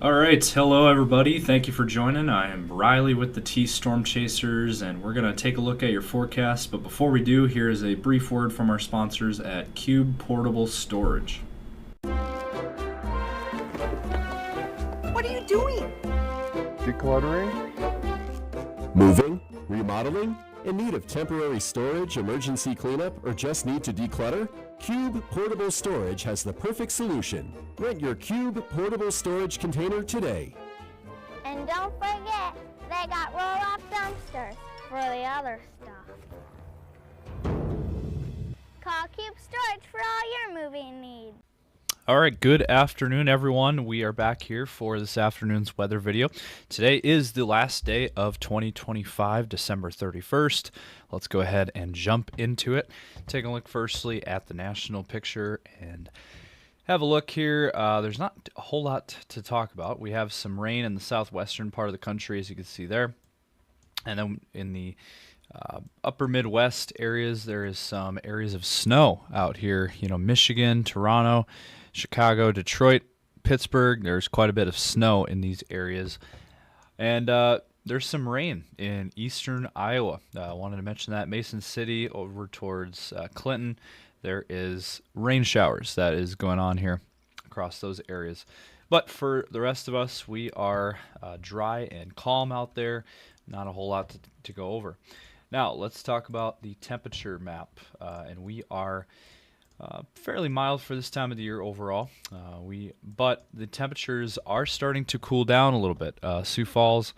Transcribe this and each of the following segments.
All right, hello everybody. Thank you for joining. I am Riley with the T Storm Chasers, and we're going to take a look at your forecast. But before we do, here is a brief word from our sponsors at Cube Portable Storage. What are you doing? Decluttering? Moving? Remodeling? In need of temporary storage, emergency cleanup, or just need to declutter? Cube Portable Storage has the perfect solution. Rent your Cube Portable Storage container today. And don't forget, they got roll-off dumpsters for the other stuff. Call Cube Storage for all your moving needs. All right, good afternoon, everyone. We are back here for this afternoon's weather video. Today is the last day of 2025, December 31st. Let's go ahead and jump into it. Take a look firstly at the national picture and have a look here. There's not a whole lot to talk about. We have some rain in the southwestern part of the country, as you can see there. And then in the upper Midwest areas, there is some areas of snow out here. You know, Michigan, Toronto, Chicago, Detroit, Pittsburgh. There's quite a bit of snow in these areas. And there's some rain in eastern Iowa. I wanted to mention that. Mason City over towards Clinton. There is rain showers that is going on here across those areas. But for the rest of us, we are dry and calm out there. Not a whole lot to go over. Now, let's talk about the temperature map. And we are fairly mild for this time of the year overall. But the temperatures are starting to cool down a little bit. Sioux Falls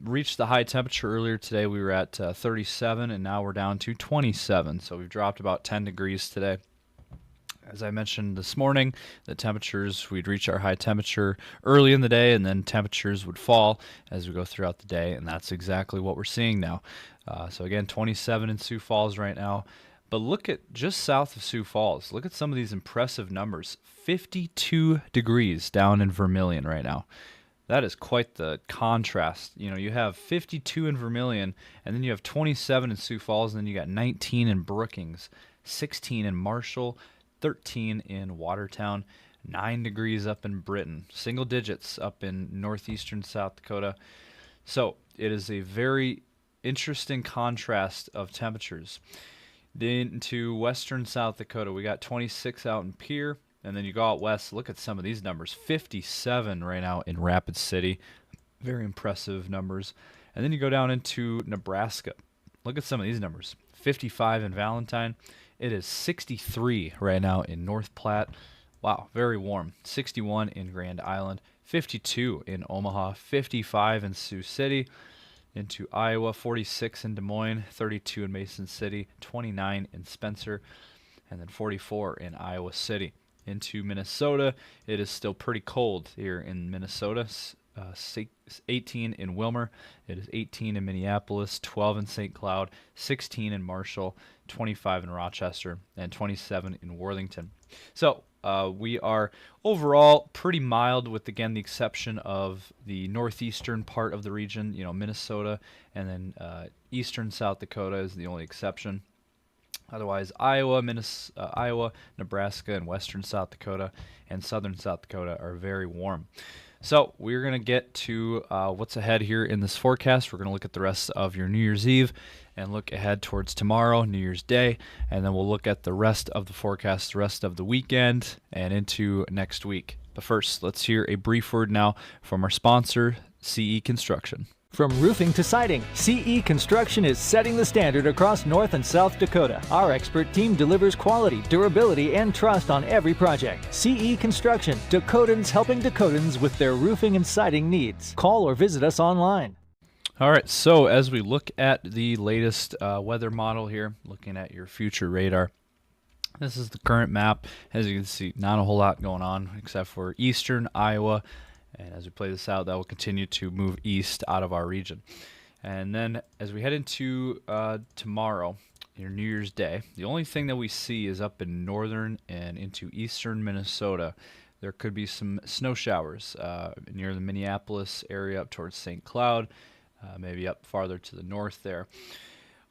reached the high temperature earlier today. We were at 37, and now we're down to 27. So we've dropped about 10 degrees today. As I mentioned this morning, the temperatures, we'd reach our high temperature early in the day, and then temperatures would fall as we go throughout the day, and that's exactly what we're seeing now. So again, 27 in Sioux Falls right now. But look at just south of Sioux Falls. Look at some of these impressive numbers. 52 degrees down in Vermilion right now. That is quite the contrast. You know, you have 52 in Vermilion, and then you have 27 in Sioux Falls, and then you got 19 in Brookings, 16 in Marshall, 13 in Watertown, 9 degrees up in Britain, single digits up in northeastern South Dakota. So it is a very interesting contrast of temperatures. Then to western South Dakota, we got 26 out in Pierre, and then you go out west, look at some of these numbers, 57 right now in Rapid City, very impressive numbers. And then you go down into Nebraska, look at some of these numbers, 55 in Valentine, it is 63 right now in North Platte, wow, very warm, 61 in Grand Island, 52 in Omaha, 55 in Sioux City, into Iowa, 46 in Des Moines, 32 in Mason City, 29 in Spencer, and then 44 in Iowa City. Into Minnesota, it is still pretty cold here in Minnesota, 18 in Wilmer, it is 18 in Minneapolis, 12 in St. Cloud, 16 in Marshall, 25 in Rochester, and 27 in Worthington. So we are overall pretty mild with, again, the exception of the northeastern part of the region, you know, Minnesota, and then eastern South Dakota is the only exception. Otherwise, Iowa, Nebraska, and western South Dakota and southern South Dakota are very warm. So we're going to get to what's ahead here in this forecast. We're going to look at the rest of your New Year's Eve and look ahead towards tomorrow, New Year's Day, and then we'll look at the rest of the forecast, the rest of the weekend, and into next week. But first, let's hear a brief word now from our sponsor, CE Construction. From roofing to siding, CE Construction is setting the standard across North and South Dakota. Our expert team delivers quality, durability, and trust on every project. CE Construction, Dakotans helping Dakotans with their roofing and siding needs. Call or visit us online. All right, so as we look at the latest weather model here, looking at your future radar, this is the current map. As you can see, not a whole lot going on except for eastern Iowa. And as we play this out, that will continue to move east out of our region. And then as we head into tomorrow, your New Year's Day, the only thing that we see is up in northern and into eastern Minnesota. There could be some snow showers near the Minneapolis area up towards St. Cloud, maybe up farther to the north there.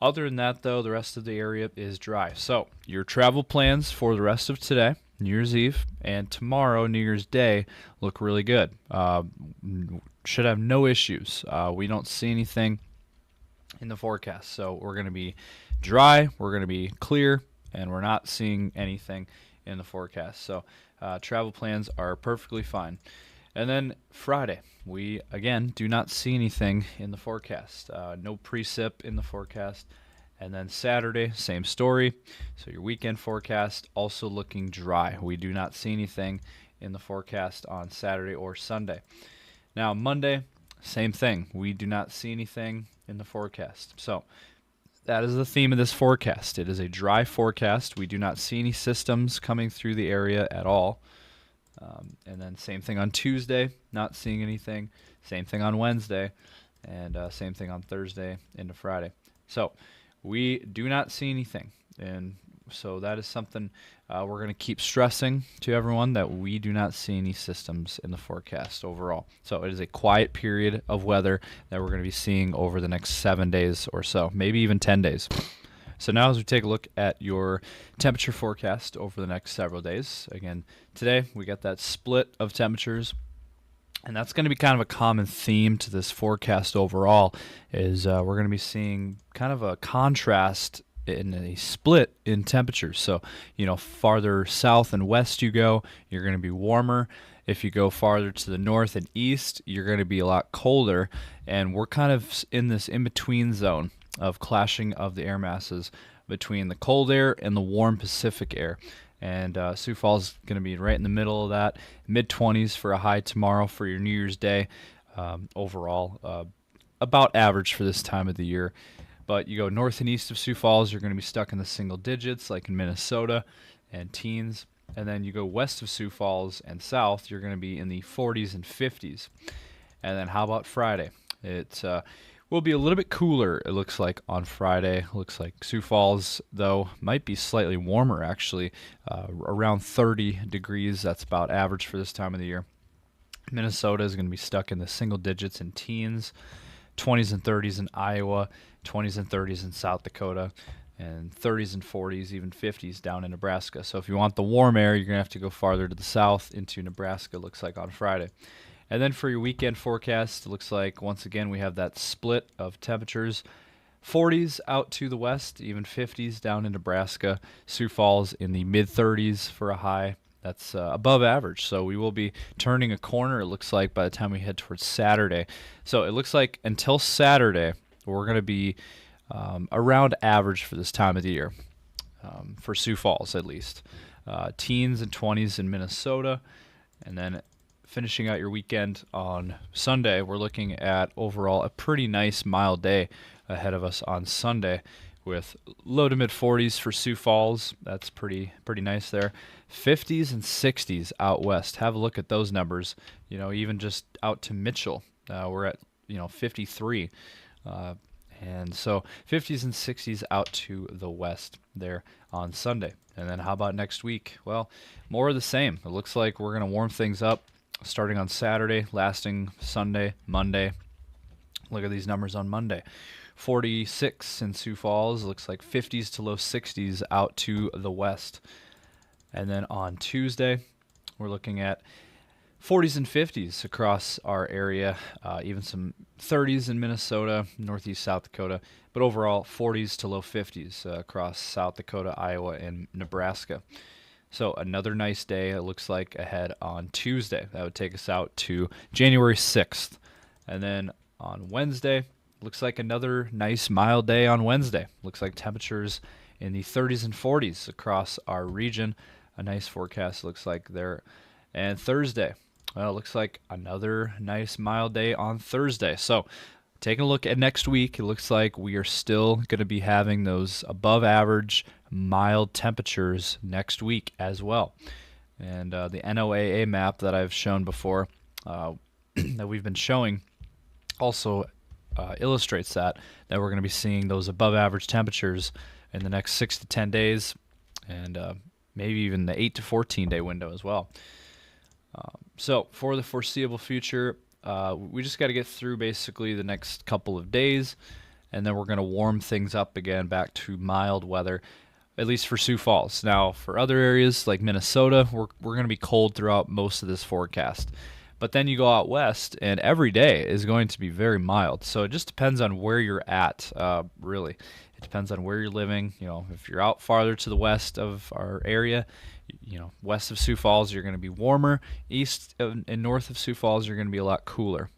Other than that, though, the rest of the area is dry. So your travel plans for the rest of today, New Year's Eve, and tomorrow, New Year's Day, look really good. Should have no issues. We don't see anything in the forecast, so we're going to be dry, we're going to be clear, and we're not seeing anything in the forecast. So travel plans are perfectly fine. And then Friday, we again do not see anything in the forecast. No precip in the forecast. And then Saturday, same story. So your weekend forecast also looking dry. We do not see anything in the forecast on Saturday or Sunday. Now Monday, same thing. We do not see anything in the forecast. So that is the theme of this forecast. It is a dry forecast. We do not see any systems coming through the area at all. And then same thing on Tuesday, not seeing anything. Same thing on Wednesday, and same thing on Thursday into Friday. So we do not see anything, and so that is something we're going to keep stressing to everyone, that we do not see any systems in the forecast overall. So it is a quiet period of weather that we're going to be seeing over the next 7 days or so, maybe even 10 days. So now as we take a look at your temperature forecast over the next several days, again, today we got that split of temperatures, and that's going to be kind of a common theme to this forecast overall, is we're going to be seeing kind of a contrast in a split in temperatures. So, farther south and west you go, you're going to be warmer. If you go farther to the north and east, you're going to be a lot colder, and we're kind of in this in-between zone of clashing of the air masses between the cold air and the warm Pacific air. And Sioux Falls is going to be right in the middle of that, mid-20s for a high tomorrow for your New Year's Day. Overall, about average for this time of the year. But you go north and east of Sioux Falls, you're going to be stuck in the single digits, like in Minnesota, and teens. And then you go west of Sioux Falls and south, you're going to be in the 40s and 50s. And then how about Friday? It will be a little bit cooler, it looks like, on Friday. Looks like Sioux Falls, though, might be slightly warmer, actually, around 30 degrees. That's about average for this time of the year. Minnesota is going to be stuck in the single digits in teens, 20s and 30s in Iowa, 20s and 30s in South Dakota, and 30s and 40s, even 50s down in Nebraska. So if you want the warm air, you're going to have to go farther to the south into Nebraska, looks like, on Friday. And then for your weekend forecast, it looks like, once again, we have that split of temperatures. 40s out to the west, even 50s down in Nebraska. Sioux Falls in the mid-30s for a high. That's above average. So we will be turning a corner, it looks like, by the time we head towards Saturday. So it looks like until Saturday, we're going to be around average for this time of the year, for Sioux Falls at least. Teens and 20s in Minnesota. And then finishing out your weekend on Sunday, we're looking at overall a pretty nice mild day ahead of us on Sunday, with low to mid 40s for Sioux Falls. That's pretty nice there. 50s and 60s out west. Have a look at those numbers. Even just out to Mitchell, we're at 53. And so 50s and 60s out to the west there on Sunday. And then how about next week? Well, more of the same. It looks like we're going to warm things up starting on Saturday, lasting Sunday, Monday. Look at these numbers on Monday. 46 in Sioux Falls. Looks like 50s to low 60s out to the west. And then on Tuesday, we're looking at 40s and 50s across our area, even some 30s in Minnesota, northeast South Dakota, but overall 40s to low 50s across South Dakota, Iowa, and Nebraska. So another nice day, it looks like, ahead on Tuesday. That would take us out to January 6th. And then on Wednesday, looks like another nice mild day on Wednesday. Looks like temperatures in the 30s and 40s across our region. A nice forecast looks like there. And Thursday, well, it looks like another nice mild day on Thursday. So taking a look at next week, it looks like we are still going to be having those above average mild temperatures next week as well. And the NOAA map that I've shown before, that we've been showing, also illustrates that we're going to be seeing those above average temperatures in the next 6 to 10 days, and maybe even the 8 to 14 day window as well. So for the foreseeable future, we just got to get through basically the next couple of days, and then we're going to warm things up again back to mild weather. at least for Sioux Falls. Now, for other areas like Minnesota, we're going to be cold throughout most of this forecast. But then you go out west, and every day is going to be very mild. So it just depends on where you're at, really. It depends on where you're living. If you're out farther to the west of our area, west of Sioux Falls, you're going to be warmer. East and north of Sioux Falls, you're going to be a lot cooler.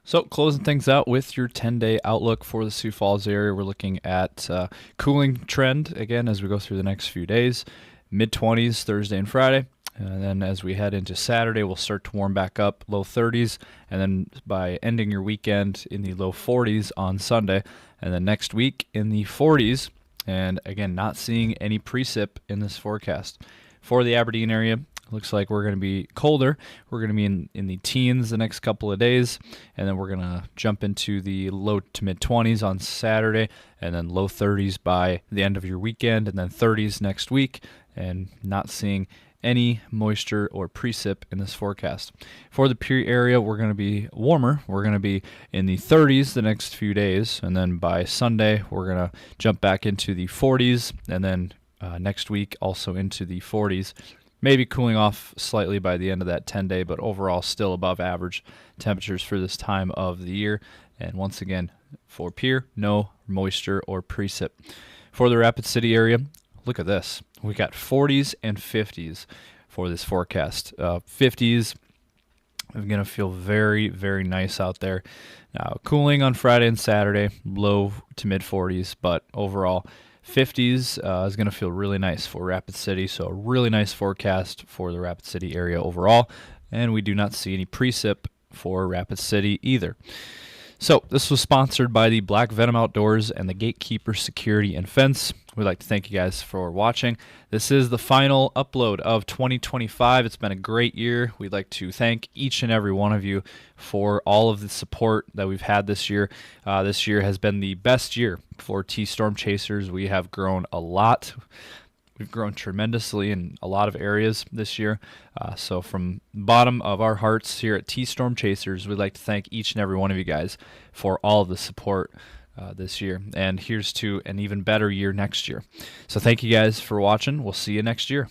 So closing things out with your 10-day outlook for the Sioux Falls area, we're looking at cooling trend again as we go through the next few days. Mid-20s Thursday and Friday. And then as we head into Saturday, we'll start to warm back up, low 30s. And then by ending your weekend in the low 40s on Sunday. And then next week in the 40s. And again, not seeing any precip in this forecast. For the Aberdeen area, looks like we're going to be colder. We're going to be in the teens the next couple of days, and then we're going to jump into the low to mid-20s on Saturday, and then low 30s by the end of your weekend, and then 30s next week, and not seeing any moisture or precip in this forecast. For the Pierre area, we're going to be warmer. We're going to be in the 30s the next few days, and then by Sunday, we're going to jump back into the 40s, and then next week also into the 40s. Maybe cooling off slightly by the end of that 10-day, but overall still above average temperatures for this time of the year. And once again, for Pierre, no moisture or precip. For the Rapid City area, look at this. We got 40s and 50s for this forecast. 50s are going to feel very, very nice out there. Now, cooling on Friday and Saturday, low to mid-40s, but overall 50s is going to feel really nice for Rapid City, so a really nice forecast for the Rapid City area overall, and we do not see any precip for Rapid City either. So this was sponsored by the Black Venom Outdoors and the Gatekeeper Security and Fence. We'd like to thank you guys for watching. This is the final upload of 2025. It's been a great year. We'd like to thank each and every one of you for all of the support that we've had this year. This year has been the best year for T-Storm Chasers. We have grown a lot. We've grown tremendously in a lot of areas this year. So from the bottom of our hearts here at T-Storm Chasers, we'd like to thank each and every one of you guys for all of the support this year. And here's to an even better year next year. So thank you guys for watching. We'll see you next year.